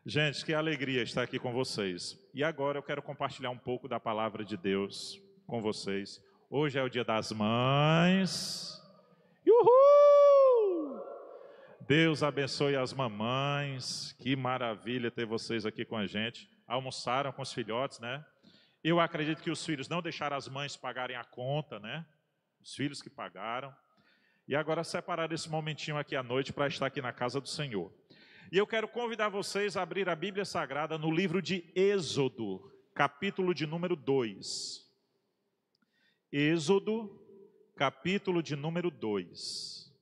Gente, que alegria estar aqui com vocês. E agora eu quero compartilhar um pouco da palavra de Deus com vocês. Hoje é o Dia das Mães. Uhul! Deus abençoe as mamães. Que maravilha ter vocês aqui com a gente. Almoçaram com os filhotes, né? Eu acredito que os filhos não deixaram as mães pagarem a conta, né? Os filhos que pagaram. E agora separaram esse momentinho aqui à noite para estar aqui na casa do Senhor. E eu quero convidar vocês a abrir a Bíblia Sagrada no livro de Êxodo, capítulo de número 2. Êxodo, capítulo de número 2.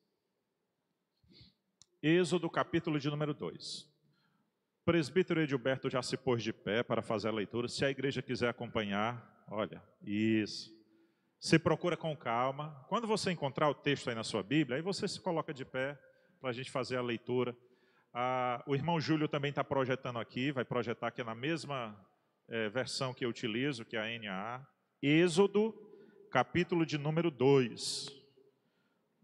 Êxodo, capítulo de número 2. O presbítero Edilberto já se pôs de pé para fazer a leitura. Se a igreja quiser acompanhar, olha, isso. Você procura com calma. Quando você encontrar o texto aí na sua Bíblia, aí você se coloca de pé para a gente fazer a leitura. O irmão Júlio também está projetando aqui, vai projetar aqui na mesma versão que eu utilizo, que é a NAA. Êxodo, capítulo de número 2.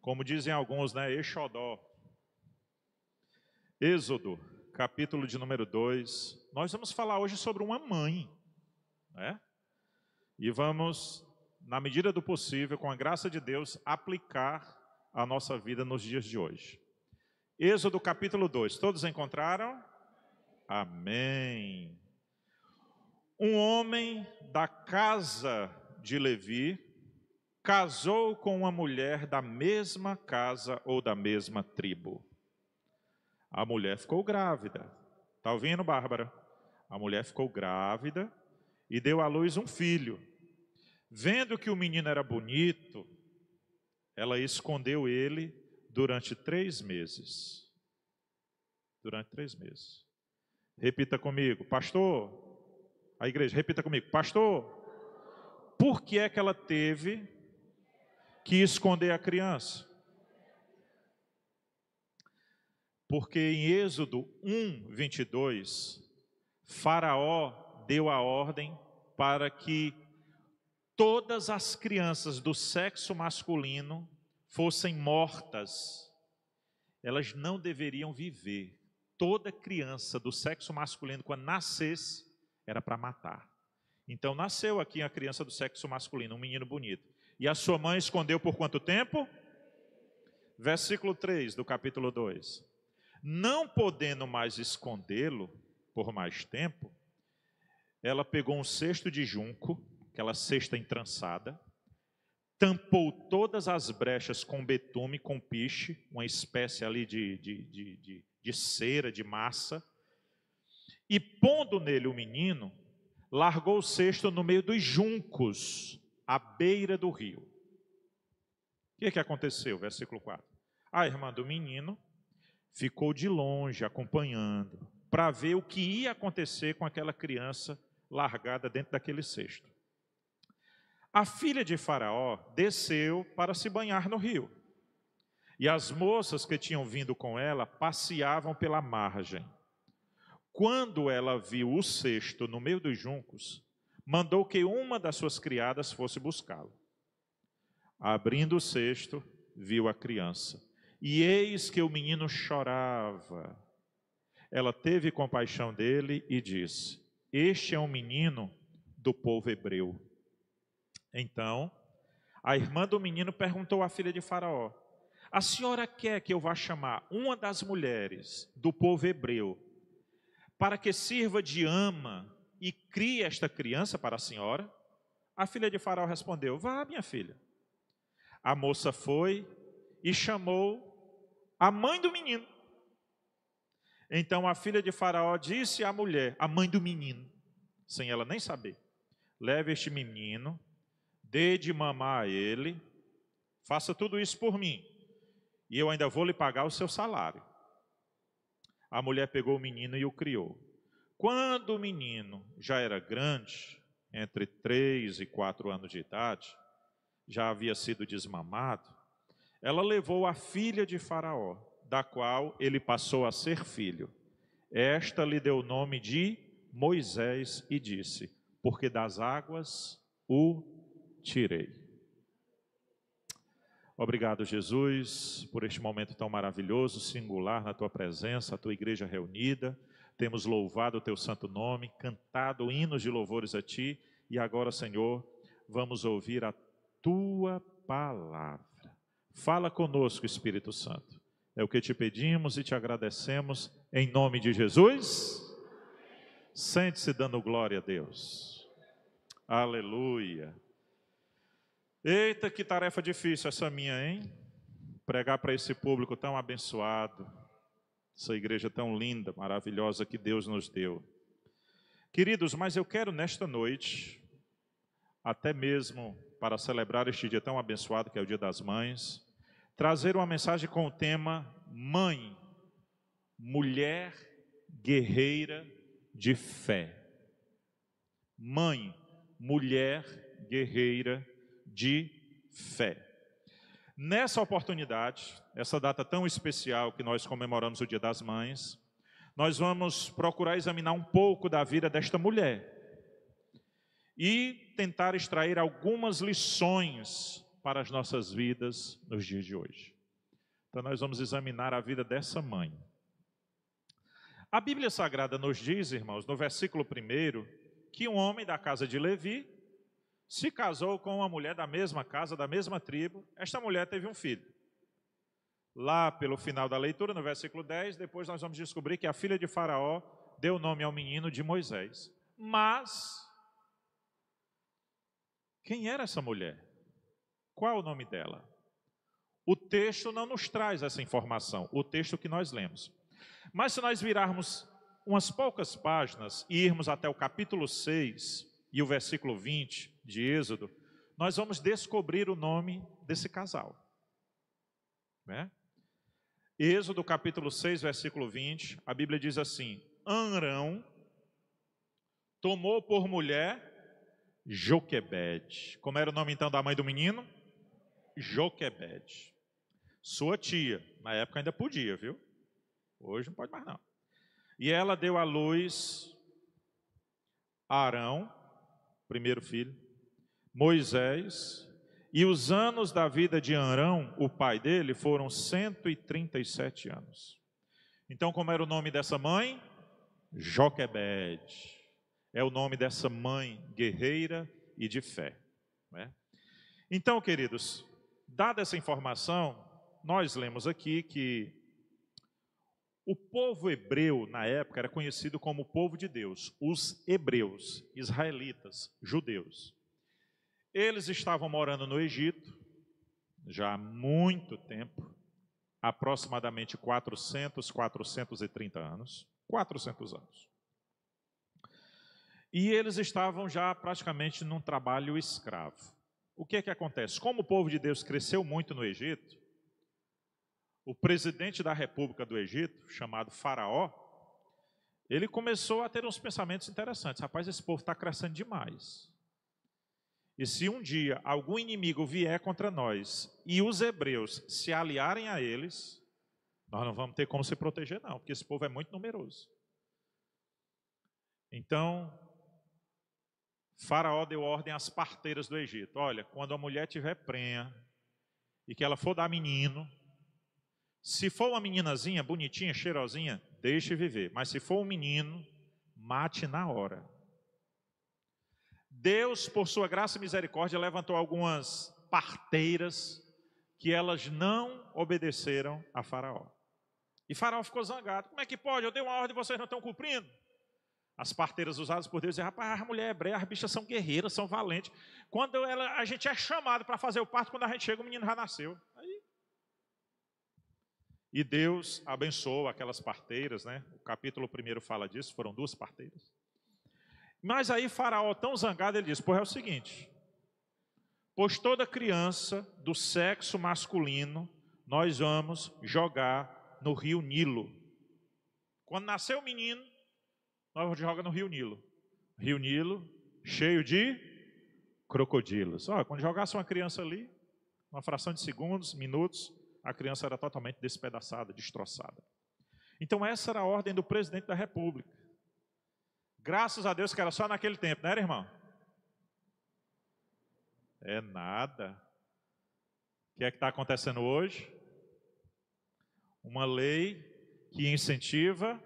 Como dizem alguns, né? Exodó. Êxodo, capítulo de número 2. Nós vamos falar hoje sobre uma mãe, né? E vamos, na medida do possível, com a graça de Deus, aplicar a nossa vida nos dias de hoje. Êxodo capítulo 2, todos encontraram? Amém. Um homem da casa de Levi casou com uma mulher da mesma casa ou da mesma tribo. A mulher ficou grávida. Está ouvindo, Bárbara? A mulher ficou grávida e deu à luz um filho. Vendo que o menino era bonito, ela escondeu ele durante 3 meses. Durante 3 meses. Repita comigo, pastor. A igreja, repita comigo, pastor. Por que é que ela teve que esconder a criança? Porque em Êxodo 1, 22, Faraó deu a ordem para que todas as crianças do sexo masculino fossem mortas. Elas não deveriam viver. Toda criança do sexo masculino, quando nascesse, era para matar. Então nasceu aqui a criança do sexo masculino, um menino bonito. E a sua mãe escondeu por quanto tempo? Versículo 3 do capítulo 2. Não podendo mais escondê-lo por mais tempo, ela pegou um cesto de junco, aquela cesta entrançada, tampou todas as brechas com betume, com piche, uma espécie ali de cera, de massa, e pondo nele o menino, largou o cesto no meio dos juncos, à beira do rio. O que aconteceu? Versículo 4. A irmã do menino ficou de longe acompanhando, para ver o que ia acontecer com aquela criança largada dentro daquele cesto. A filha de Faraó desceu para se banhar no rio. E as moças que tinham vindo com ela passeavam pela margem. Quando ela viu o cesto no meio dos juncos, mandou que uma das suas criadas fosse buscá-lo. Abrindo o cesto, viu a criança. E eis que o menino chorava. Ela teve compaixão dele e disse: este é um menino do povo hebreu. Então, a irmã do menino perguntou à filha de Faraó: a senhora quer que eu vá chamar uma das mulheres do povo hebreu para que sirva de ama e crie esta criança para a senhora? A filha de Faraó respondeu: vá, minha filha. A moça foi e chamou a mãe do menino. Então a filha de Faraó disse à mulher, a mãe do menino, sem ela nem saber: leve este menino, dê de mamar a ele, faça tudo isso por mim, e eu ainda vou lhe pagar o seu salário. A mulher pegou o menino e o criou. Quando o menino já era grande, entre 3 e 4 anos de idade, já havia sido desmamado, ela levou a filha de Faraó, da qual ele passou a ser filho. Esta lhe deu o nome de Moisés e disse: porque das águas o tirei. Obrigado, Jesus, por este momento tão maravilhoso, singular na tua presença, a tua igreja reunida. temos louvado o teu santo nome, cantado hinos de louvores a ti, e agora, Senhor, vamos ouvir a tua palavra. Fala conosco, Espírito Santo. É o que te pedimos e te agradecemos, em nome de Jesus. Sente-se dando glória a Deus. Aleluia. Eita, que tarefa difícil essa minha, hein? Pregar para esse público tão abençoado, essa igreja tão linda, maravilhosa que Deus nos deu. Queridos, mas eu quero nesta noite, até mesmo para celebrar este dia tão abençoado que é o Dia das Mães, trazer uma mensagem com o tema Mãe, Mulher Guerreira de Fé. Mãe, Mulher Guerreira de Fé. Nessa oportunidade, essa data tão especial que nós comemoramos o Dia das Mães, nós vamos procurar examinar um pouco da vida desta mulher e tentar extrair algumas lições para as nossas vidas nos dias de hoje. Então nós vamos examinar a vida dessa mãe. A Bíblia Sagrada nos diz, irmãos, no versículo 1, que um homem da casa de Levi se casou com uma mulher da mesma casa, da mesma tribo. Esta mulher teve um filho. Lá pelo final da leitura, no versículo 10, depois nós vamos descobrir que a filha de Faraó deu o nome ao menino de Moisés. Mas, quem era essa mulher? Qual é o nome dela? O texto não nos traz essa informação, o texto que nós lemos. Mas se nós virarmos umas poucas páginas e irmos até o capítulo 6 e o versículo 20 de Êxodo, nós vamos descobrir o nome desse casal. Né? Êxodo capítulo 6, versículo 20, a Bíblia diz assim: Arão tomou por mulher Joquebede. Como era o nome então da mãe do menino? Joquebede. Sua tia, na época ainda podia, viu? Hoje não pode mais não. E ela deu à luz Arão, primeiro filho, Moisés, e os anos da vida de Arão, o pai dele, foram 137 anos. Então, como era o nome dessa mãe? Joquebede. É o nome dessa mãe guerreira e de fé. Né? Então, queridos, dada essa informação, nós lemos aqui que o povo hebreu, na época, era conhecido como o povo de Deus, os hebreus, israelitas, judeus. Eles estavam morando no Egito, já há muito tempo, aproximadamente 430 anos, 400 anos. E eles estavam já praticamente num trabalho escravo. O que é que acontece? Como o povo de Deus cresceu muito no Egito, o presidente da República do Egito, chamado Faraó, ele começou a ter uns pensamentos interessantes. Rapaz, esse povo está crescendo demais. E se um dia algum inimigo vier contra nós e os hebreus se aliarem a eles, nós não vamos ter como se proteger não, porque esse povo é muito numeroso. Então, Faraó deu ordem às parteiras do Egito: olha, quando a mulher tiver prenha e que ela for dar menino, se for uma meninazinha, bonitinha, cheirosinha, deixe viver. Mas se for um menino, mate na hora. Deus, por sua graça e misericórdia, levantou algumas parteiras que elas não obedeceram a Faraó. E Faraó ficou zangado. Como é que pode? Eu dei uma ordem e vocês não estão cumprindo? As parteiras usadas por Deus diziam: rapaz, as mulheres hebreias, as bichas são guerreiras, são valentes. Quando a gente é chamado para fazer o parto, quando a gente chega, o menino já nasceu. E Deus abençoou aquelas parteiras, né? O capítulo 1 fala disso, foram 2 parteiras. Mas aí Faraó, tão zangado, ele diz: pois é o seguinte, pois toda criança do sexo masculino nós vamos jogar no rio Nilo. Quando nascer o menino, nós jogamos no rio Nilo. Rio Nilo cheio de crocodilos. Olha, quando jogasse uma criança ali, uma fração de segundos, minutos, a criança era totalmente despedaçada, destroçada. Então essa era a ordem do presidente da República. Graças a Deus que era só naquele tempo, não era, irmão? É nada. O que é que está acontecendo hoje? Uma lei que incentiva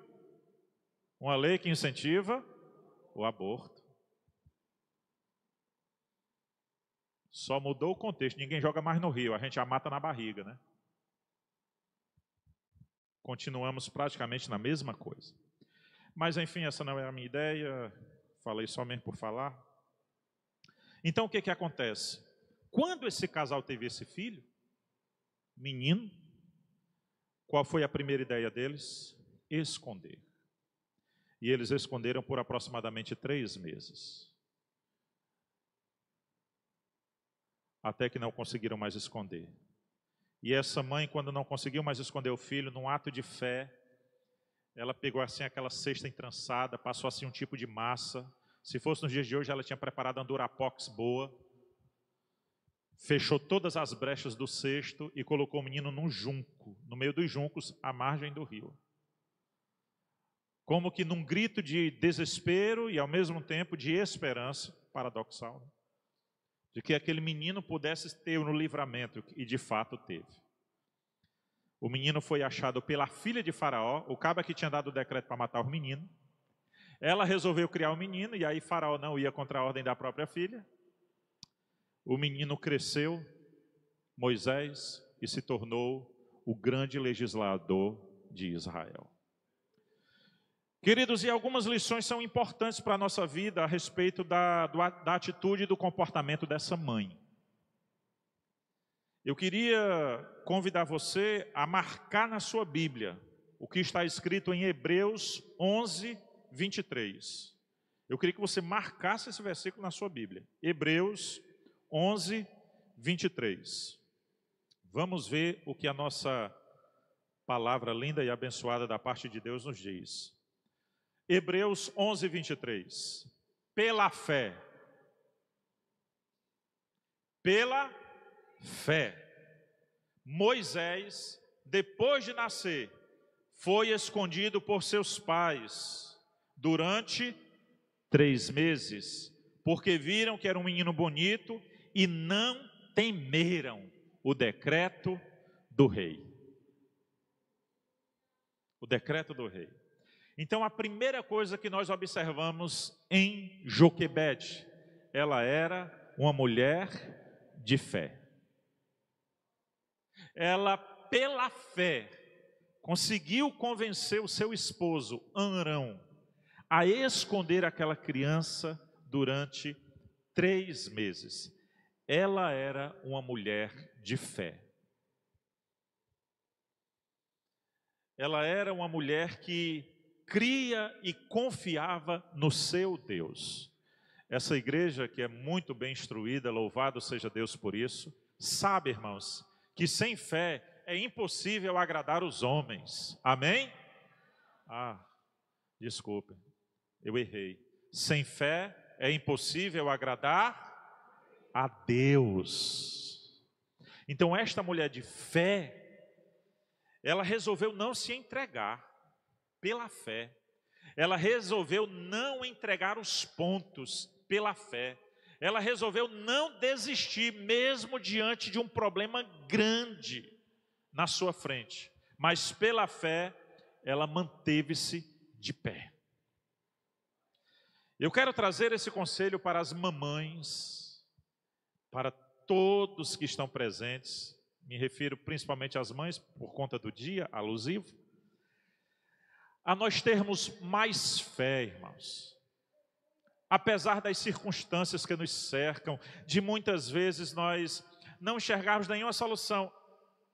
Uma lei que incentiva o aborto. Só mudou o contexto. Ninguém joga mais no rio, a gente a mata na barriga, né? Continuamos praticamente na mesma coisa. Mas, enfim, essa não é a minha ideia. Falei só mesmo por falar. Então, o que acontece? Quando esse casal teve esse filho, menino, qual foi a primeira ideia deles? Esconder. E eles esconderam por aproximadamente 3 meses. Até que não conseguiram mais esconder. E essa mãe, quando não conseguiu mais esconder o filho, num ato de fé, ela pegou assim aquela cesta entrançada, passou assim um tipo de massa. Se fosse nos dias de hoje, ela tinha preparado uma Durapox boa. Fechou todas as brechas do cesto e colocou o menino num junco, no meio dos juncos, à margem do rio. Como que num grito de desespero e ao mesmo tempo de esperança, paradoxal, né? De que aquele menino pudesse ter no livramento, e de fato teve. O menino foi achado pela filha de Faraó, o caba que tinha dado o decreto para matar o menino. Ela resolveu criar o menino, e aí Faraó não ia contra a ordem da própria filha. O menino cresceu, Moisés, e se tornou o grande legislador de Israel. Queridos, e algumas lições são importantes para a nossa vida a respeito da atitude e do comportamento dessa mãe. Eu queria convidar você a marcar na sua Bíblia o que está escrito em Hebreus 11, 23. Eu queria que você marcasse esse versículo na sua Bíblia. Hebreus 11, 23. Vamos ver o que a nossa palavra linda e abençoada da parte de Deus nos diz. Hebreus 11, 23. Pela fé, Moisés, depois de nascer, foi escondido por seus pais durante 3 meses, porque viram que era um menino bonito e não temeram o decreto do rei. O decreto do rei. Então, a primeira coisa que nós observamos em Joquebede, ela era uma mulher de fé. Ela, pela fé, conseguiu convencer o seu esposo, Arão, a esconder aquela criança durante 3 meses. Ela era uma mulher de fé. Ela era uma mulher que cria e confiava no seu Deus. Essa igreja, que é muito bem instruída, louvado seja Deus por isso, sabe, irmãos, que sem fé é impossível agradar os homens. Amém? Desculpe, eu errei. Sem fé é impossível agradar a Deus. Então esta mulher de fé, ela resolveu não se entregar pela fé. Ela resolveu não entregar os pontos pela fé. Ela resolveu não desistir mesmo diante de um problema grande na sua frente. Mas pela fé, ela manteve-se de pé. Eu quero trazer esse conselho para as mamães, para todos que estão presentes. Me refiro principalmente às mães, por conta do dia alusivo. A nós termos mais fé, irmãos. Apesar das circunstâncias que nos cercam, de muitas vezes nós não enxergarmos nenhuma solução.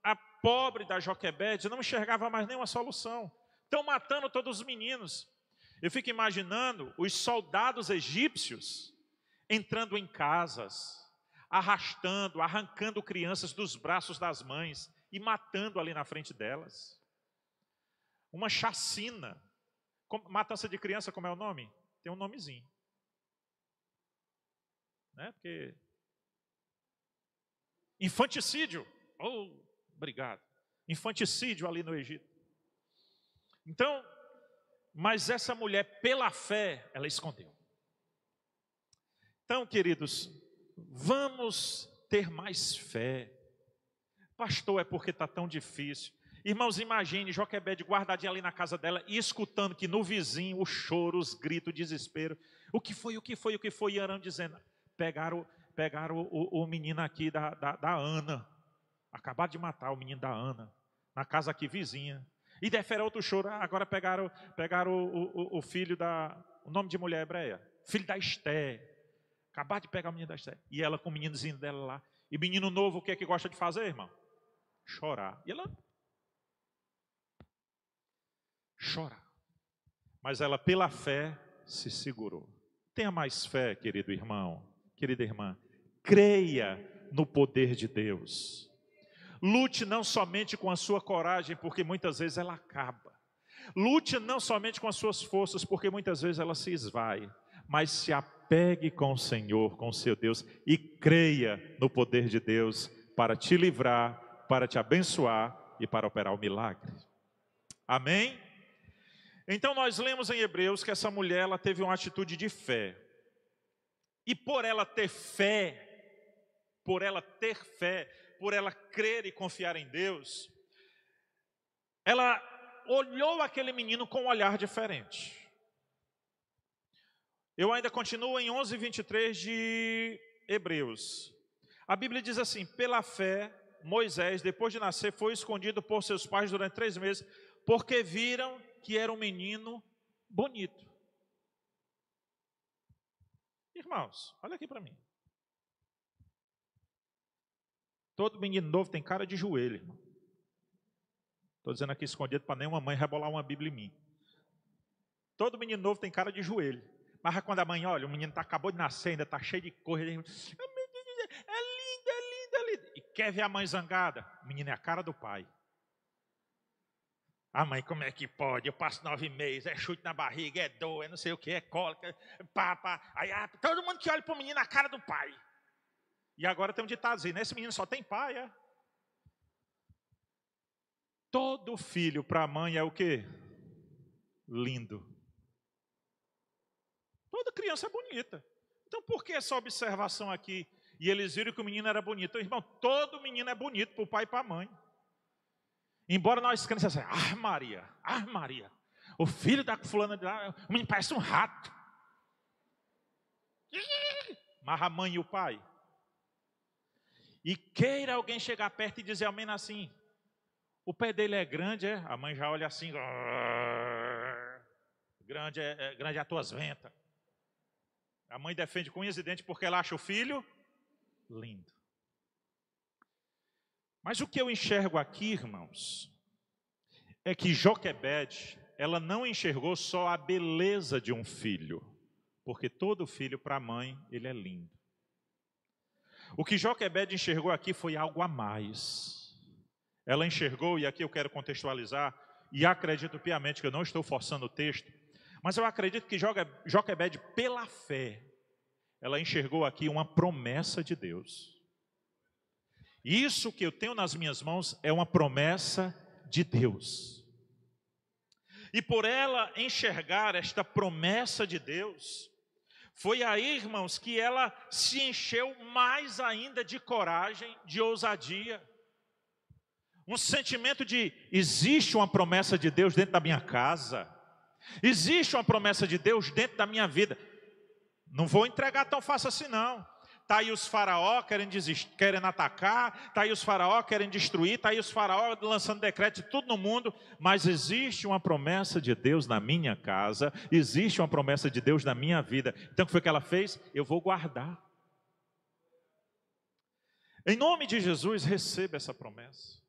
A pobre da Joquebede não enxergava mais nenhuma solução. Estão matando todos os meninos. Eu fico imaginando os soldados egípcios entrando em casas, arrastando, arrancando crianças dos braços das mães e matando ali na frente delas. Uma chacina. Matança de criança, como é o nome? Tem um nomezinho. Né? Porque... infanticídio. Oh, obrigado. Infanticídio ali no Egito. Então, mas essa mulher, pela fé, ela escondeu. Então, queridos, vamos ter mais fé. Pastor, é porque está tão difícil. Irmãos, imagine Joquebede guardadinha ali na casa dela e escutando que no vizinho o choro, os gritos, o desespero. O que foi? E Arão dizendo, pegaram o menino aqui da Ana. Acabaram de matar o menino da Ana, na casa aqui vizinha. E defere outro choro, agora pegaram o filho o nome de mulher hebreia, filho da Esté. Acabaram de pegar o menino da Esté. E ela com o meninozinho dela lá. E menino novo, o que é que gosta de fazer, irmão? Chorar. E ela... chorar. Mas ela, pela fé, se segurou. Tenha mais fé, querido irmão, querida irmã. Creia no poder de Deus. Lute não somente com a sua coragem, porque muitas vezes ela acaba. Lute não somente com as suas forças, porque muitas vezes ela se esvai. Mas se apegue com o Senhor, com o seu Deus, e creia no poder de Deus para te livrar, para te abençoar e para operar o milagre. Amém? Então nós lemos em Hebreus que essa mulher, ela teve uma atitude de fé. E por ela ter fé, por ela crer e confiar em Deus, ela olhou aquele menino com um olhar diferente. Eu ainda continuo em 11:23 de Hebreus. A Bíblia diz assim, pela fé, Moisés, depois de nascer, foi escondido por seus pais durante 3 meses, porque viram que era um menino bonito. Irmãos, olha aqui para mim. Todo menino novo tem cara de joelho, irmão. Estou dizendo aqui escondido para nenhuma mãe rebolar uma Bíblia em mim. Todo menino novo tem cara de joelho. Mas quando a mãe olha, o menino acabou de nascer, ainda está cheio de coisa. É lindo. E quer ver a mãe zangada? O menino é a cara do pai. A mãe, como é que pode? Eu passo 9 meses, é chute na barriga, é dor, é não sei o que, é cólica, é pá. Aí todo mundo que olha para o menino, a cara do pai. E agora tem um ditadozinho, esse menino só tem pai, é? Todo filho para a mãe é o quê? Lindo. Toda criança é bonita. Então por que essa observação aqui? E eles viram que o menino era bonito. Então, irmão, todo menino é bonito para o pai e para a mãe. Embora nós crentes assim, Maria, o filho da fulana de lá, o menino parece um rato. Mas a mãe e o pai. E queira alguém chegar perto e dizer ao menos assim, o pé dele é grande, é? A mãe já olha assim, grande é as tuas ventas. A mãe defende com unhas e dentes porque ela acha o filho lindo. Mas o que eu enxergo aqui, irmãos, é que Joquebede, ela não enxergou só a beleza de um filho, porque todo filho para a mãe, ele é lindo. O que Joquebede enxergou aqui foi algo a mais. Ela enxergou, e aqui eu quero contextualizar, e acredito piamente que eu não estou forçando o texto, mas eu acredito que Joquebede, pela fé, ela enxergou aqui uma promessa de Deus. Isso que eu tenho nas minhas mãos é uma promessa de Deus. E por ela enxergar esta promessa de Deus, foi aí, irmãos, que ela se encheu mais ainda de coragem, de ousadia. Um sentimento de, existe uma promessa de Deus dentro da minha casa. Existe uma promessa de Deus dentro da minha vida. Não vou entregar tão fácil assim não. Está aí os faraó querem atacar, está aí os faraó querem destruir, está aí os faraó lançando decreto de tudo no mundo, mas existe uma promessa de Deus na minha casa, existe uma promessa de Deus na minha vida. Então o que foi que ela fez? Eu vou guardar. Em nome de Jesus, receba essa promessa.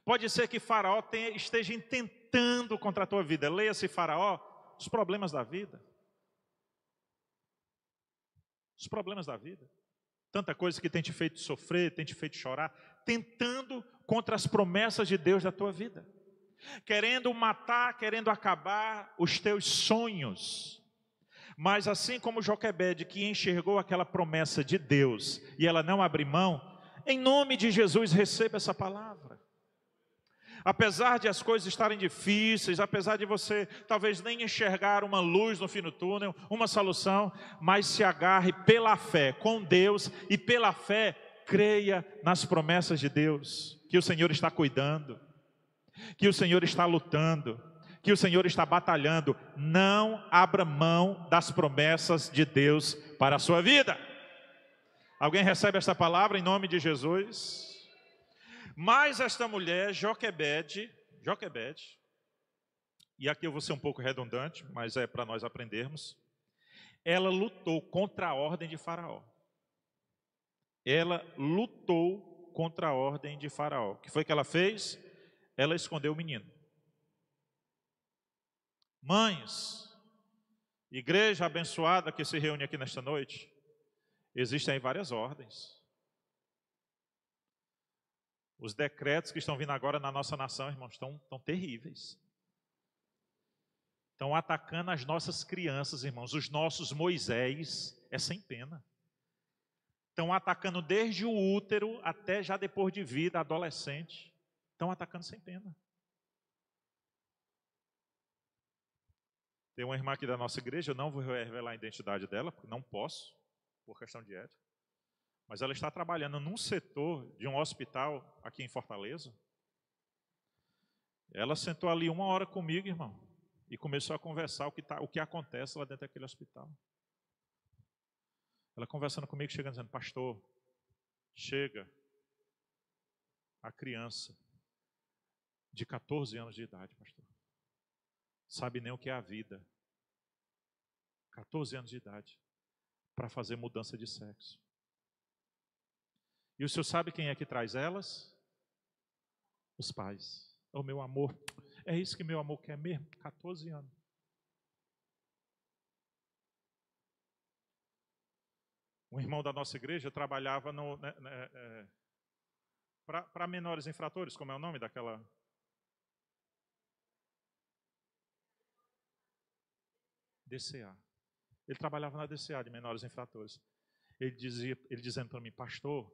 Pode ser que faraó esteja intentando contra a tua vida. Leia-se faraó, os problemas da vida. Os problemas da vida. Tanta coisa que tem te feito sofrer, tem te feito chorar, tentando contra as promessas de Deus da tua vida. Querendo matar, querendo acabar os teus sonhos. Mas assim como Joquebede, que enxergou aquela promessa de Deus e ela não abre mão, em nome de Jesus receba essa palavra. Apesar de as coisas estarem difíceis, apesar de você talvez nem enxergar uma luz no fim do túnel, uma solução, mas se agarre pela fé com Deus e pela fé creia nas promessas de Deus, que o Senhor está cuidando. que o Senhor está lutando, que o Senhor está batalhando. Não abra mão das promessas de Deus para a sua vida. Alguém recebe esta palavra em nome de Jesus? Mas esta mulher, Joquebede, e aqui eu vou ser um pouco redundante, mas é para nós aprendermos, ela lutou contra a ordem de Faraó. Ela lutou contra a ordem de Faraó. O que foi que ela fez? Ela escondeu o menino. Mães, igreja abençoada que se reúne aqui nesta noite, existem aí várias ordens. Os decretos que estão vindo agora na nossa nação, irmãos, estão terríveis. Estão atacando as nossas crianças, irmãos. Os nossos Moisés é sem pena. Estão atacando desde o útero até já depois de vida, adolescente. Estão atacando sem pena. Tem uma irmã aqui da nossa igreja, eu não vou revelar a identidade dela, porque não posso, por questão de ética. Mas ela está trabalhando num setor de um hospital aqui em Fortaleza. Ela sentou ali 1 hora comigo, irmão, e começou a conversar o que acontece lá dentro daquele hospital. Ela conversando comigo, chegando dizendo: pastor, chega a criança de 14 anos de idade, pastor. Sabe nem o que é a vida. 14 anos de idade, para fazer mudança de sexo. E o senhor sabe quem é que traz elas? Os pais. Oh, meu amor, é isso que meu amor quer mesmo? 14 anos. Um irmão da nossa igreja trabalhava para menores infratores, como é o nome daquela? DCA. Ele trabalhava na DCA de menores infratores. Ele dizendo para mim: pastor,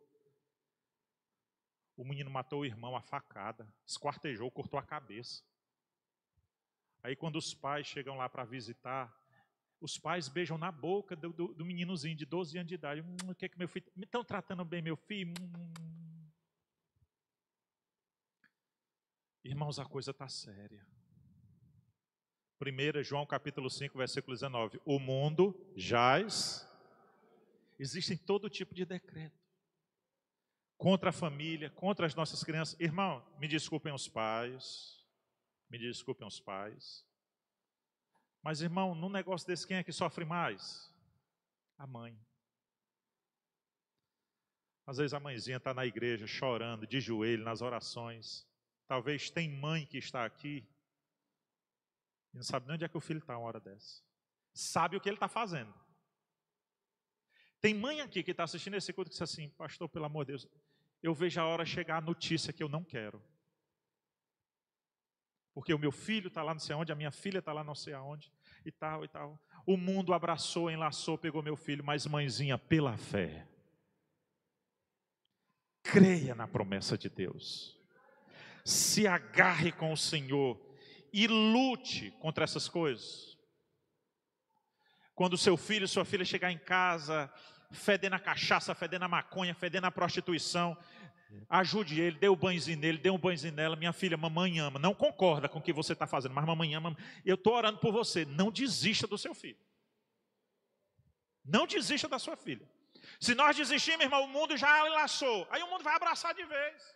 o menino matou o irmão a facada, esquartejou, cortou a cabeça. Aí quando os pais chegam lá para visitar, os pais beijam na boca do meninozinho de 12 anos de idade. O que é que meu filho... Me estão tratando bem, meu filho? Irmãos, a coisa está séria. 1 João capítulo 5, versículo 19. O mundo jaz. Existem todo tipo de decreto. Contra a família, contra as nossas crianças. Irmão, me desculpem os pais. Me desculpem os pais. Mas, irmão, num negócio desse, quem é que sofre mais? A mãe. Às vezes a mãezinha está na igreja chorando, de joelho, nas orações. Talvez tem mãe que está aqui e não sabe nem onde é que o filho está uma hora dessa. Sabe o que ele está fazendo. Tem mãe aqui que está assistindo esse culto que diz assim: pastor, pelo amor de Deus, eu vejo a hora chegar a notícia que eu não quero. Porque o meu filho está lá não sei aonde, a minha filha está lá não sei aonde, e tal, e tal. O mundo abraçou, enlaçou, pegou meu filho, mas mãezinha, pela fé, creia na promessa de Deus. Se agarre com o Senhor e lute contra essas coisas. Quando o seu filho, sua filha chegar em casa, fedendo a cachaça, fedendo a maconha, fedendo a prostituição, ajude ele, dê um banhozinho nele, dê um banhozinho nela. Minha filha, mamãe ama. Não concorda com o que você está fazendo, mas mamãe ama. Eu estou orando por você. Não desista do seu filho. Não desista da sua filha. Se nós desistirmos, irmão, o mundo já enlaçou. Aí o mundo vai abraçar de vez.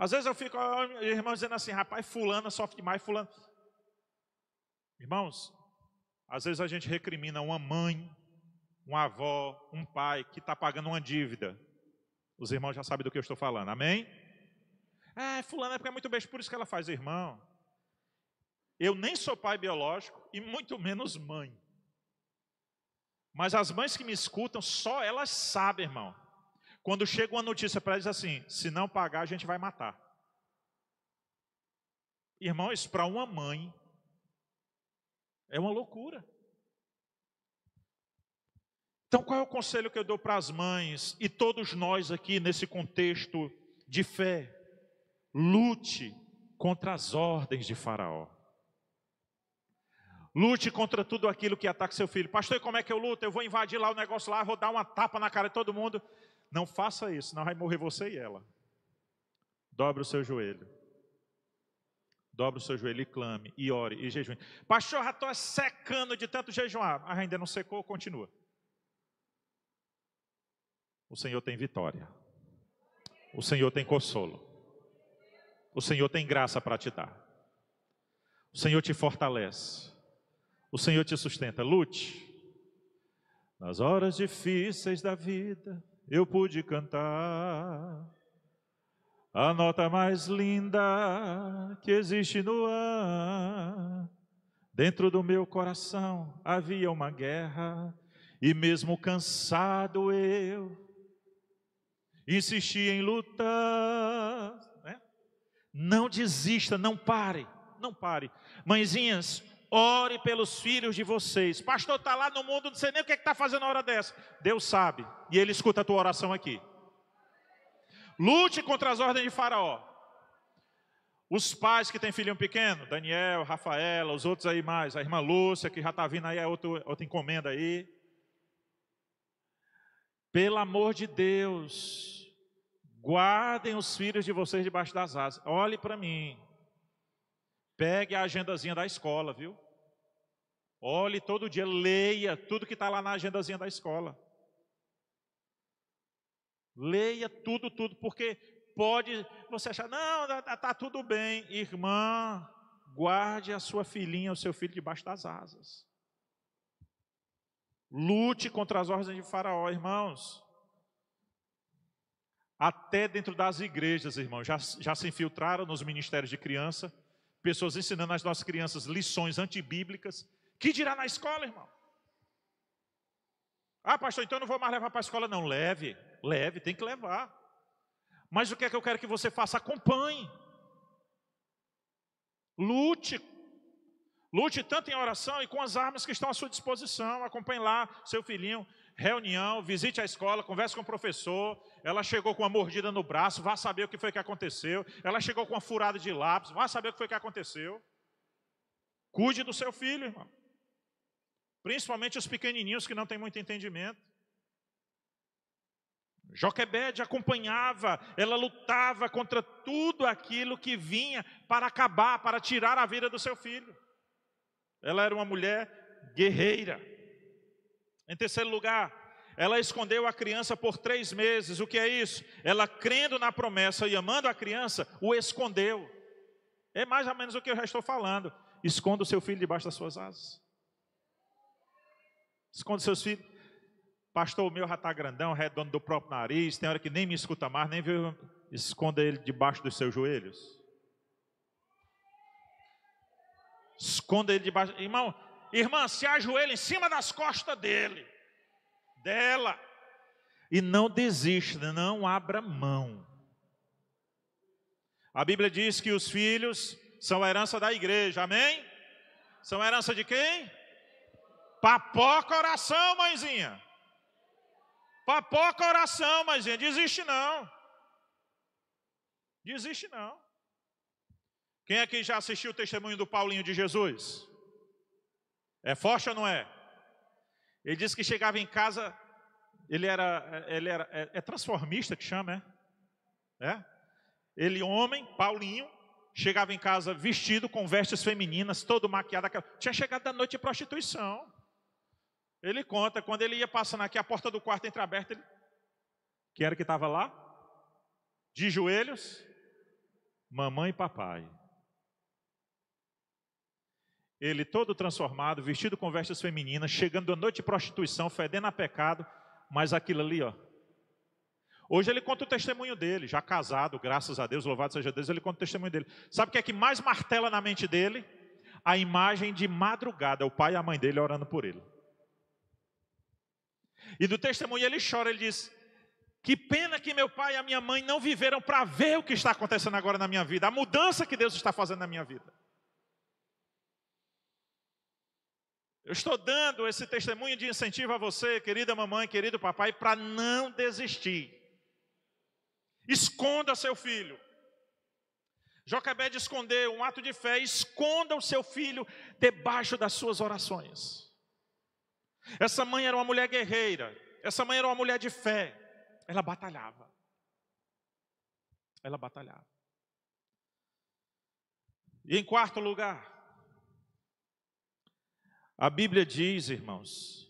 Às vezes eu fico, irmão, dizendo assim: rapaz, fulana sofre demais, fulano. Irmãos, às vezes a gente recrimina uma mãe, uma avó, um pai que está pagando uma dívida. Os irmãos já sabem do que eu estou falando, amém? Fulana é porque é muito beijo, por isso que ela faz. Irmão, eu nem sou pai biológico e muito menos mãe. Mas as mães que me escutam, só elas sabem, irmão. Quando chega uma notícia para eles assim: se não pagar, a gente vai matar. Irmão, isso para uma mãe é uma loucura. Então, qual é o conselho que eu dou para as mães e todos nós aqui nesse contexto de fé? Lute contra as ordens de Faraó. Lute contra tudo aquilo que ataca seu filho. Pastor, e como é que eu luto? Eu vou invadir lá o negócio lá, vou dar uma tapa na cara de todo mundo. Não faça isso, senão vai morrer você e ela. Dobre o seu joelho. Dobre o seu joelho e clame, e ore, e jejue. Pastor, já estou secando de tanto jejuar. Mas ainda não secou, continua. O Senhor tem vitória. O Senhor tem consolo. O Senhor tem graça para te dar. O Senhor te fortalece. O Senhor te sustenta. Lute. Nas horas difíceis da vida, eu pude cantar a nota mais linda que existe no ar. Dentro do meu coração havia uma guerra, e mesmo cansado eu insisti em lutar. Não desista, não pare, não pare. Mãezinhas, ore pelos filhos de vocês. Pastor, está lá no mundo, não sei nem o que está fazendo na hora dessa. Deus sabe, e Ele escuta a tua oração aqui. Lute contra as ordens de Faraó. Os pais que têm filhinho pequeno, Daniel, Rafaela, os outros aí mais, a irmã Lúcia, que já está vindo aí, outra encomenda aí. Pelo amor de Deus, guardem os filhos de vocês debaixo das asas. Olhe para mim. Pegue a agendazinha da escola, viu? Olhe todo dia, leia tudo que está lá na agendazinha da escola. Leia tudo, porque pode você achar, não, está tudo bem. Irmã, guarde a sua filhinha, o seu filho debaixo das asas. Lute contra as ordens de Faraó, irmãos. Até dentro das igrejas, irmãos, já se infiltraram nos ministérios de criança, pessoas ensinando às nossas crianças lições antibíblicas. Que dirá na escola, irmão? Ah, pastor, então eu não vou mais levar para a escola. Não, leve, tem que levar. Mas o que é que eu quero que você faça? Acompanhe. Lute tanto em oração e com as armas que estão à sua disposição. Acompanhe lá seu filhinho, reunião, visite a escola, converse com o professor. Ela chegou com uma mordida no braço, vá saber o que foi que aconteceu. Ela chegou com uma furada de lápis, vá saber o que foi que aconteceu. Cuide do seu filho, irmão. Principalmente os pequenininhos que não têm muito entendimento. Joquebede acompanhava, ela lutava contra tudo aquilo que vinha para acabar, para tirar a vida do seu filho. Ela era uma mulher guerreira. Em terceiro lugar, ela escondeu a criança por 3 meses. O que é isso? Ela, crendo na promessa e amando a criança, o escondeu. É mais ou menos o que eu já estou falando. Esconda o seu filho debaixo das suas asas. Esconda seus filhos. Pastor, o meu já está grandão, redondo do próprio nariz, tem hora que nem me escuta mais, nem vê. Esconda ele debaixo dos seus joelhos. Esconda ele debaixo. Irmã, se ajoelha em cima das costas dela. E não desista, não abra mão. A Bíblia diz que os filhos são a herança da igreja, amém? São a herança de quem? Papoca oração, mãezinha. Papoca oração, mãezinha. Desiste não. Desiste não. Quem aqui já assistiu o testemunho do Paulinho de Jesus? É forte ou não é? Ele disse que chegava em casa, é transformista que chama, é? Ele, homem, Paulinho, chegava em casa vestido com vestes femininas, todo maquiado. Tinha chegado da noite de prostituição. Ele conta, quando ele ia passando aqui, a porta do quarto entreaberta, que era que estava lá? De joelhos, mamãe e papai. Ele todo transformado, vestido com vestes femininas, chegando da noite de prostituição, fedendo a pecado, mas aquilo ali, ó. Hoje ele conta o testemunho dele, já casado, graças a Deus, louvado seja Deus, ele conta o testemunho dele. Sabe o que é que mais martela na mente dele? A imagem de madrugada, o pai e a mãe dele orando por ele. E do testemunho ele chora, ele diz: que pena que meu pai e a minha mãe não viveram para ver o que está acontecendo agora na minha vida, a mudança que Deus está fazendo na minha vida. Eu estou dando esse testemunho de incentivo a você, querida mamãe, querido papai, para não desistir. Esconda seu filho. Joquebede escondeu um ato de fé. Esconda o seu filho debaixo das suas orações. Essa mãe era uma mulher guerreira. Essa mãe era uma mulher de fé. Ela batalhava. Ela batalhava. E em quarto lugar, a Bíblia diz, irmãos,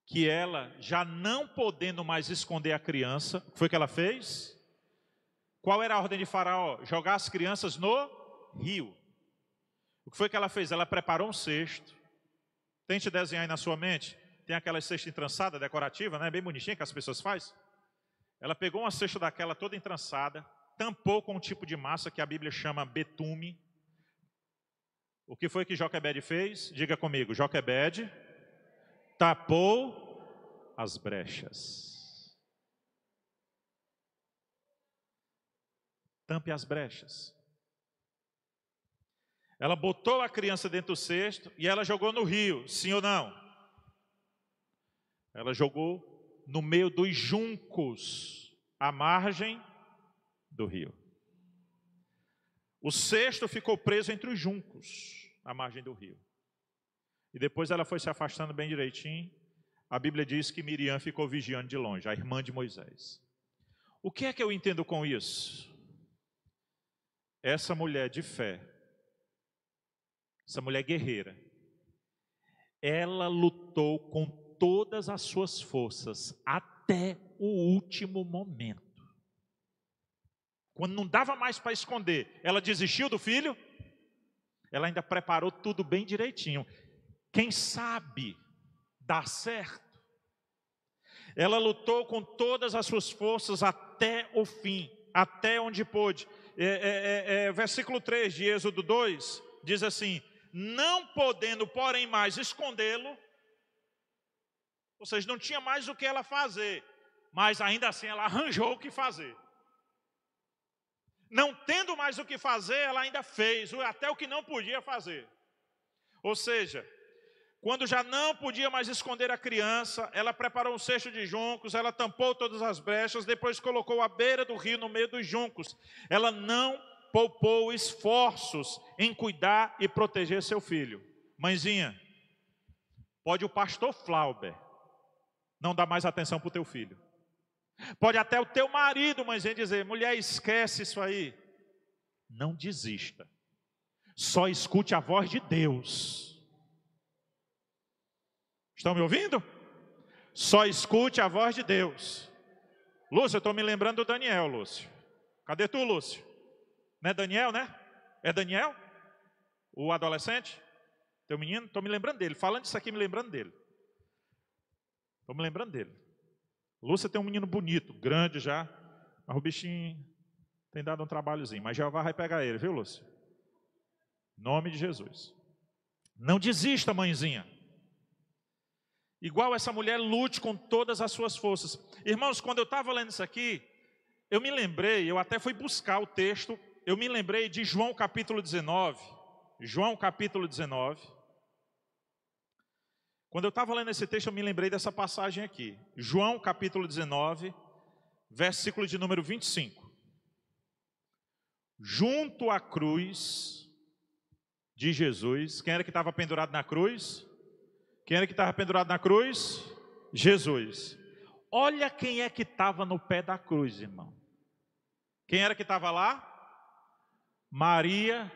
que ela, já não podendo mais esconder a criança, o que foi que ela fez? Qual era a ordem de Faraó? Jogar as crianças no rio. O que foi que ela fez? Ela preparou um cesto. Tente desenhar aí na sua mente. Tem aquela cesta entrançada, decorativa, né? Bem bonitinha que as pessoas fazem. Ela pegou uma cesta daquela toda entrançada, tampou com um tipo de massa que a Bíblia chama betume. O que foi que Joquebede fez? Diga comigo, Joquebede tapou as brechas. Tampe as brechas. Ela botou a criança dentro do cesto e ela jogou no rio, sim ou não? Ela jogou no meio dos juncos, à margem do rio. O cesto ficou preso entre os juncos, à margem do rio. E depois ela foi se afastando bem direitinho. A Bíblia diz que Miriam ficou vigiando de longe, a irmã de Moisés. O que é que eu entendo com isso? Essa mulher de fé, essa mulher guerreira, ela lutou com todas as suas forças até o último momento. Quando não dava mais para esconder, ela desistiu do filho? Ela ainda preparou tudo bem direitinho. Quem sabe dá certo. Ela lutou com todas as suas forças até o fim, até onde pôde. Versículo 3 de Êxodo 2 diz assim: não podendo, porém, mais escondê-lo, ou seja, não tinha mais o que ela fazer, mas ainda assim ela arranjou o que fazer. Não tendo mais o que fazer, ela ainda fez até o que não podia fazer. Ou seja, quando já não podia mais esconder a criança, ela preparou um cesto de juncos, ela tampou todas as brechas, depois colocou à beira do rio, no meio dos juncos. Ela não poupou esforços em cuidar e proteger seu filho. Mãezinha, pode o pastor Flauber não dar mais atenção para o teu filho. Pode até o teu marido, mãezinha, dizer: mulher, esquece isso aí. Não desista. Só escute a voz de Deus. Estão me ouvindo? Só escute a voz de Deus. Lúcio, eu estou me lembrando do Daniel, Lúcio. Cadê tu, Lúcio? Não é Daniel, né? É Daniel? O adolescente? Teu menino? Estou me lembrando dele. Falando isso aqui, me lembrando dele. Estou me lembrando dele. Lúcia tem um menino bonito, grande já, mas o bichinho tem dado um trabalhozinho. Mas Jeová vai pegar ele, viu, Lúcia? Em nome de Jesus. Não desista, mãezinha. Igual essa mulher, lute com todas as suas forças. Irmãos, quando eu estava lendo isso aqui, eu me lembrei, eu até fui buscar o texto, eu me lembrei de João capítulo 19. João capítulo 19. Quando eu estava lendo esse texto, eu me lembrei dessa passagem aqui. João capítulo 19, versículo de número 25. Junto à cruz de Jesus, quem era que estava pendurado na cruz? Quem era que estava pendurado na cruz? Jesus. Olha quem é que estava no pé da cruz, irmão. Quem era que estava lá? Maria,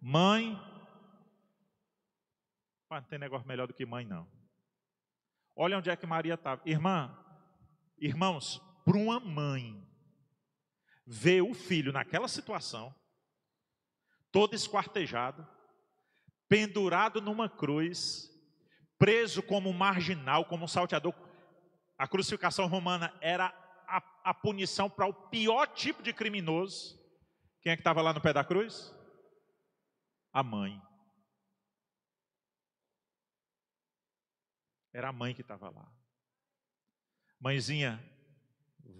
mãe. Não tem negócio melhor do que mãe, não. Olha onde é que Maria estava. Irmãos, para uma mãe ver o filho naquela situação, todo esquartejado, pendurado numa cruz, preso como um marginal, como um salteador. A crucificação romana era a punição para o pior tipo de criminoso. Quem é que estava lá no pé da cruz? A mãe. Era a mãe que estava lá. Mãezinha,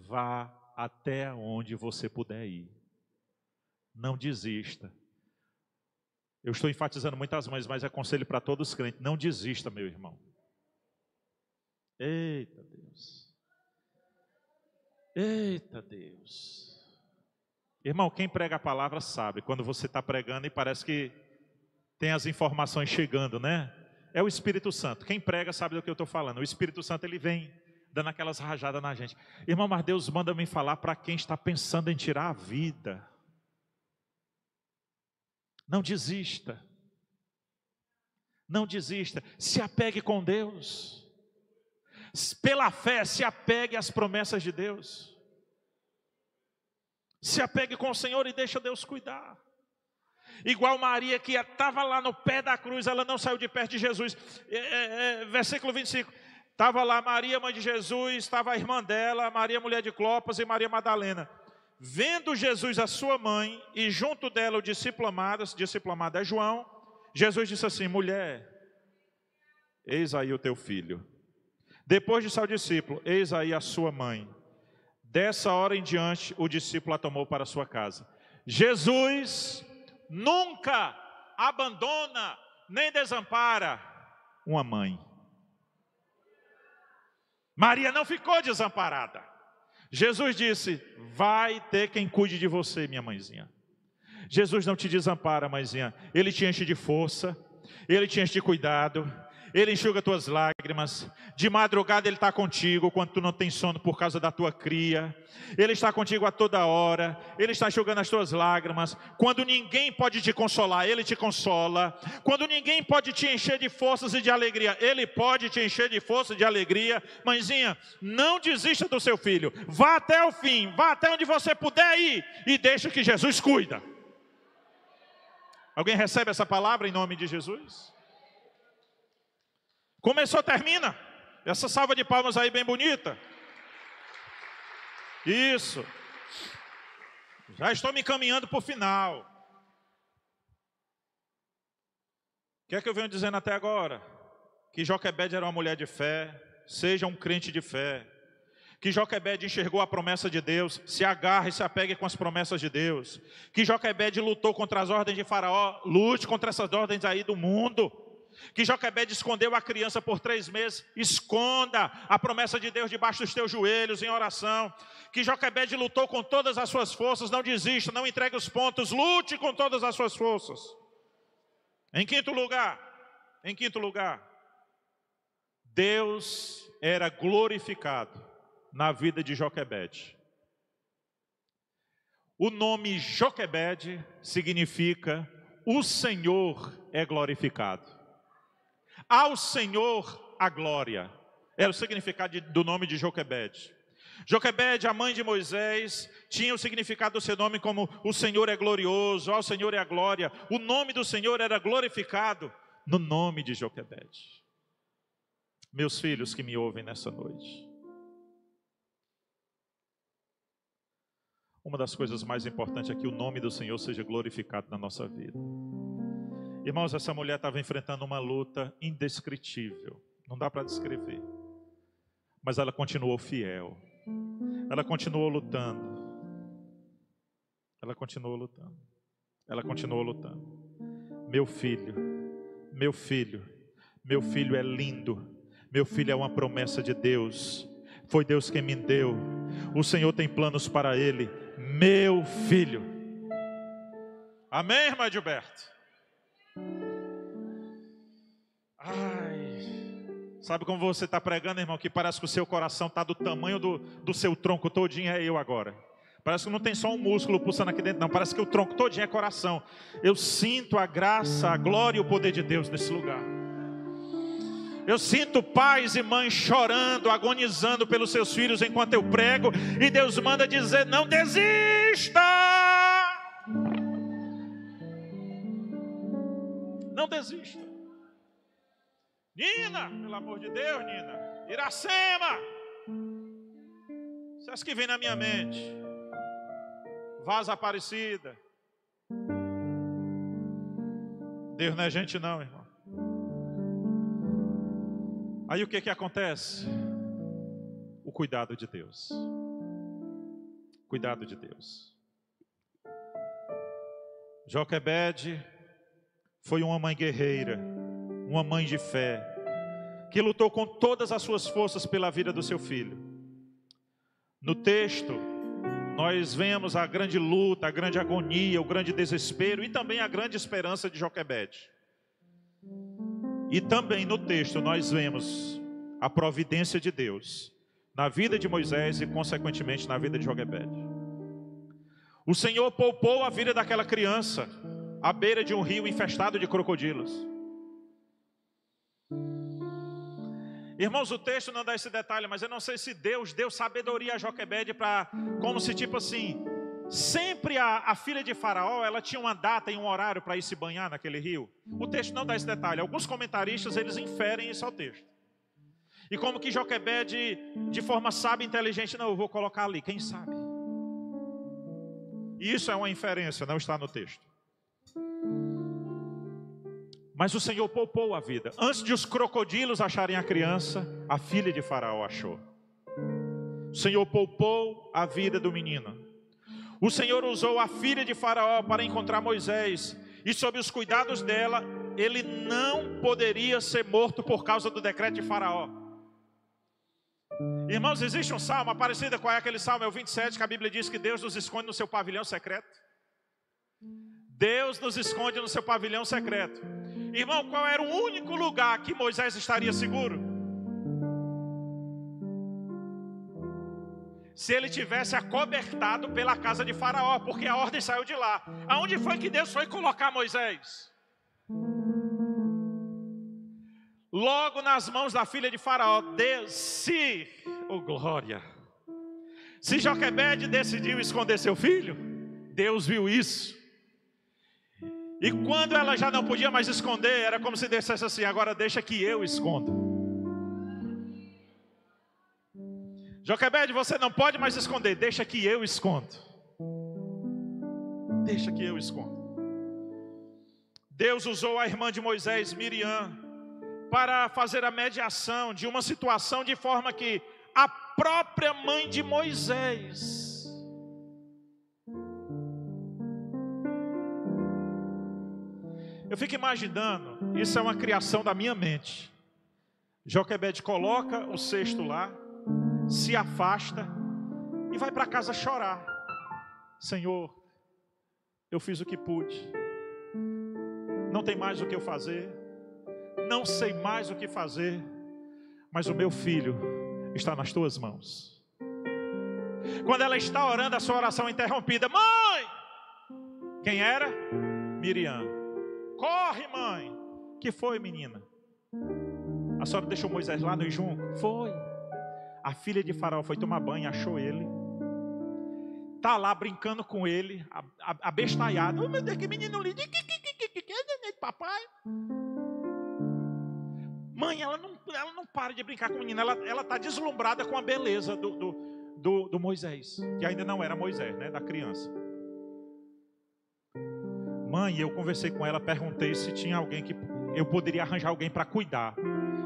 vá até onde você puder ir. Não desista. Eu estou enfatizando muitas mães, mas é conselho para todos os crentes. Não desista, meu irmão. Eita Deus. Eita Deus. Irmão, quem prega a palavra sabe. Quando você está pregando e parece que tem as informações chegando, né? É o Espírito Santo. Quem prega sabe do que eu estou falando. O Espírito Santo, ele vem dando aquelas rajadas na gente. Irmão, mas Deus manda me falar para quem está pensando em tirar a vida. Não desista. Não desista. Se apegue com Deus. Pela fé, se apegue às promessas de Deus. Se apegue com o Senhor e deixa Deus cuidar. Igual Maria, que estava lá no pé da cruz, ela não saiu de perto de Jesus. Versículo 25. Estava lá Maria, mãe de Jesus, estava a irmã dela, Maria, mulher de Clopas, e Maria Madalena. Vendo Jesus a sua mãe, e junto dela o discípulo amado é João, Jesus disse assim: mulher, eis aí o teu filho. Depois disse ao discípulo: eis aí a sua mãe. Dessa hora em diante, o discípulo a tomou para a sua casa. Jesus nunca abandona, nem desampara uma mãe. Maria não ficou desamparada. Jesus disse: vai ter quem cuide de você, minha mãezinha. Jesus não te desampara, mãezinha. Ele te enche de força, Ele te enche de cuidado, Ele enxuga tuas lágrimas. De madrugada Ele está contigo quando tu não tem sono por causa da tua cria. Ele está contigo a toda hora. Ele está enxugando as tuas lágrimas. Quando ninguém pode te consolar, Ele te consola. Quando ninguém pode te encher de forças e de alegria, Ele pode te encher de força e de alegria. Mãezinha, não desista do seu filho. Vá até o fim, vá até onde você puder ir e deixa que Jesus cuida. Alguém recebe essa palavra em nome de Jesus? Começou, termina. Essa salva de palmas aí bem bonita. Isso. Já estou me encaminhando para o final. O que é que eu venho dizendo até agora? Que Joquebede era uma mulher de fé. Seja um crente de fé. Que Joquebede enxergou a promessa de Deus. Se agarre e se apegue com as promessas de Deus. Que Joquebede lutou contra as ordens de Faraó. Lute contra essas ordens aí do mundo. Que Joquebede escondeu a criança por 3 meses. Esconda a promessa de Deus debaixo dos teus joelhos em oração. Que Joquebede lutou com todas as suas forças. Não desista, não entregue os pontos. Lute com todas as suas forças. Em quinto lugar, Deus era glorificado na vida de Joquebede. O nome Joquebede significa o Senhor é glorificado. Ao Senhor a glória. Era o significado do nome de Joquebede. Joquebede, a mãe de Moisés, tinha o significado do seu nome como o Senhor é glorioso, ao Senhor é a glória. O nome do Senhor era glorificado no nome de Joquebede. Meus filhos que me ouvem nessa noite, uma das coisas mais importantes é que o nome do Senhor seja glorificado na nossa vida. Irmãos, essa mulher estava enfrentando uma luta indescritível. Não dá para descrever. Mas ela continuou fiel. Ela continuou lutando. Ela continuou lutando. Ela continuou lutando. Meu filho, meu filho, meu filho é lindo. Meu filho é uma promessa de Deus. Foi Deus quem me deu. O Senhor tem planos para ele. Meu filho. Amém, irmã Gilberto? Ai, sabe como você está pregando, irmão? Que parece que o seu coração está do tamanho do seu tronco todinho. É eu agora. Parece que não tem só um músculo pulsando aqui dentro, não. Parece que o tronco todinho é coração. Eu sinto a graça, a glória e o poder de Deus nesse lugar. Eu sinto pais e mães chorando, agonizando pelos seus filhos enquanto eu prego. E Deus manda dizer: não desista! Não desista. Nina, pelo amor de Deus, Nina. Iracema. Isso é que vem na minha mente. Vaza Aparecida. Deus não é gente não, irmão. Aí o que acontece? O cuidado de Deus. Cuidado de Deus. Joquebede foi uma mãe guerreira, uma mãe de fé, que lutou com todas as suas forças pela vida do seu filho. No texto, nós vemos a grande luta, a grande agonia, o grande desespero e também a grande esperança de Joquebede. E também no texto nós vemos a providência de Deus na vida de Moisés e consequentemente na vida de Joquebede. O Senhor poupou a vida daquela criança. à beira de um rio infestado de crocodilos. Irmãos, o texto não dá esse detalhe, mas eu não sei se Deus deu sabedoria a Joquebede para, como se tipo assim, sempre a filha de Faraó, ela tinha uma data e um horário para ir se banhar naquele rio. O texto não dá esse detalhe. Alguns comentaristas, eles inferem isso ao texto. E como que Joquebede, de forma sábia e inteligente, não, eu vou colocar ali, quem sabe? E isso é uma inferência, não está no texto. Mas o Senhor poupou a vida. Antes de os crocodilos acharem a criança, a filha de Faraó achou. O Senhor poupou a vida do menino. O Senhor usou a filha de Faraó para encontrar Moisés. E sob os cuidados dela, ele não poderia ser morto por causa do decreto de Faraó. Irmãos, existe um salmo parecido com aquele salmo, é o 27, que a Bíblia diz que Deus nos esconde no seu pavilhão secreto. Deus nos esconde no seu pavilhão secreto. Irmão, qual era o único lugar que Moisés estaria seguro? Se ele tivesse acobertado pela casa de Faraó, porque a ordem saiu de lá. Aonde foi que Deus foi colocar Moisés? Logo nas mãos da filha de Faraó. Oh glória! Se Joquebede decidiu esconder seu filho, Deus viu isso. E quando ela já não podia mais esconder, era como se dissesse assim: agora deixa que eu escondo. Joquebede, você não pode mais esconder, deixa que eu escondo. Deixa que eu escondo. Deus usou a irmã de Moisés, Miriam, para fazer a mediação de uma situação de forma que a própria mãe de Moisés eu fico imaginando, isso é uma criação da minha mente. Joquebede coloca o cesto lá, se afasta e vai para casa chorar. Senhor, eu fiz o que pude, não tem mais o que eu fazer, não sei mais o que fazer, mas o meu filho está nas tuas mãos. Quando ela está orando, a sua oração é interrompida. Mãe! Quem era? Miriam. Corre, mãe! Que foi, menina? A senhora deixou Moisés lá no junco? Foi. A filha de Faraó foi tomar banho, achou ele. Está lá brincando com ele, abestalhado. Oh meu Deus, que menino lindo! Papai. Mãe, ela não para de brincar com o menino. Ela está deslumbrada com a beleza do Moisés, que ainda não era Moisés, né? Da criança. Mãe, eu conversei com ela, perguntei se tinha alguém que eu poderia arranjar alguém para cuidar.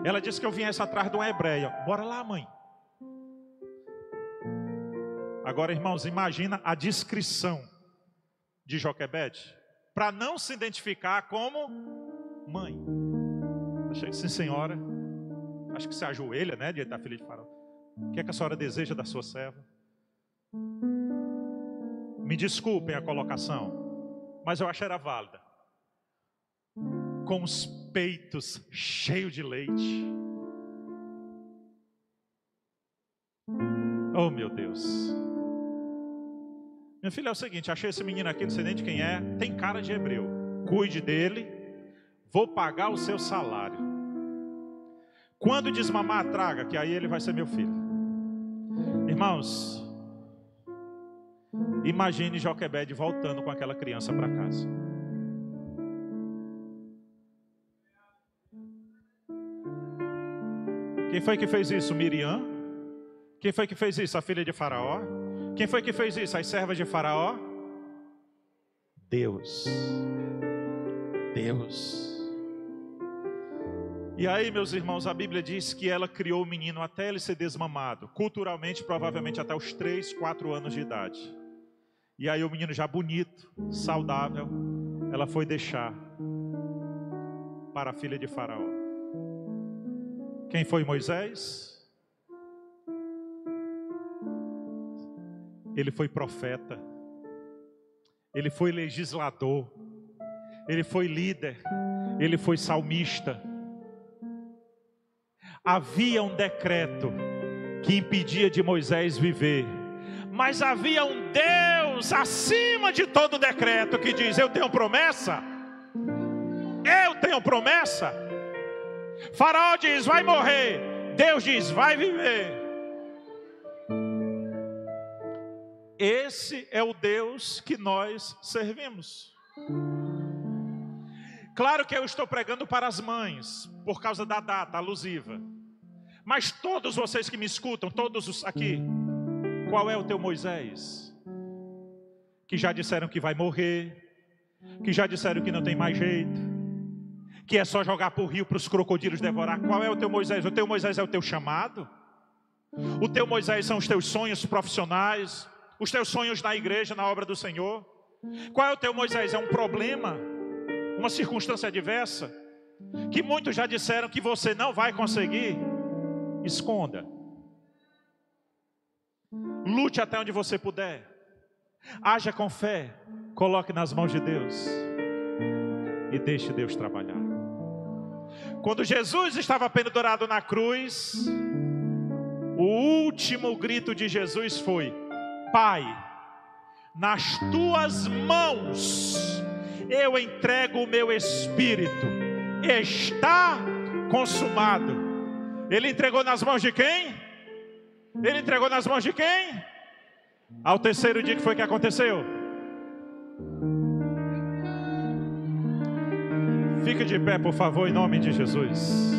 Ela disse que eu viesse atrás de uma hebreia. Bora lá, mãe. Agora, irmãos, imagina a descrição de Joquebede para não se identificar como mãe. Achei que sim, senhora. Acho que se ajoelha, né, diante da filha de Faraó. O que é que a senhora deseja da sua serva? Me desculpem a colocação, mas eu achei era válida. Com os peitos cheios de leite. Oh meu Deus. Minha filha, é o seguinte, achei esse menino aqui, não sei nem de quem é, tem cara de hebreu. Cuide dele, vou pagar o seu salário. Quando desmamar, traga, que aí ele vai ser meu filho. Irmãos, imagine Joquebede voltando com aquela criança para casa. Quem foi que fez isso? Miriam? Quem foi que fez isso? A filha de Faraó? Quem foi que fez isso? As servas de Faraó? Deus. Deus. E aí, meus irmãos, a Bíblia diz que ela criou o menino até ele ser desmamado. Culturalmente, provavelmente até os 3, 4 anos de idade. E aí o menino já bonito, saudável, ela foi deixar para a filha de Faraó. Quem foi Moisés? Ele foi profeta, ele foi legislador, ele foi líder, ele foi salmista. Havia um decreto que impedia de Moisés viver, mas havia um Deus acima de todo decreto que diz: eu tenho promessa, eu tenho promessa. Faraó diz, vai morrer. Deus diz, vai viver. Esse é o Deus que nós servimos. Claro que eu estou pregando para as mães, por causa da data alusiva. Mas todos vocês que me escutam, todos aqui, qual é o teu Moisés? Que já disseram que vai morrer, que já disseram que não tem mais jeito, que é só jogar para o rio para os crocodilos devorar. Qual é o teu Moisés? O teu Moisés é o teu chamado? O teu Moisés são os teus sonhos profissionais, os teus sonhos na igreja, na obra do Senhor? Qual é o teu Moisés? É um problema, uma circunstância adversa, que muitos já disseram que você não vai conseguir? Esconda. Lute até onde você puder. Haja com fé. Coloque nas mãos de Deus e deixe Deus trabalhar. Quando Jesus estava pendurado na cruz, o último grito de Jesus foi: Pai, nas tuas mãos eu entrego o meu espírito, está consumado. Ele entregou nas mãos de quem? Ele entregou nas mãos de quem? Ao terceiro dia, que foi que aconteceu? Fique de pé, por favor, em nome de Jesus.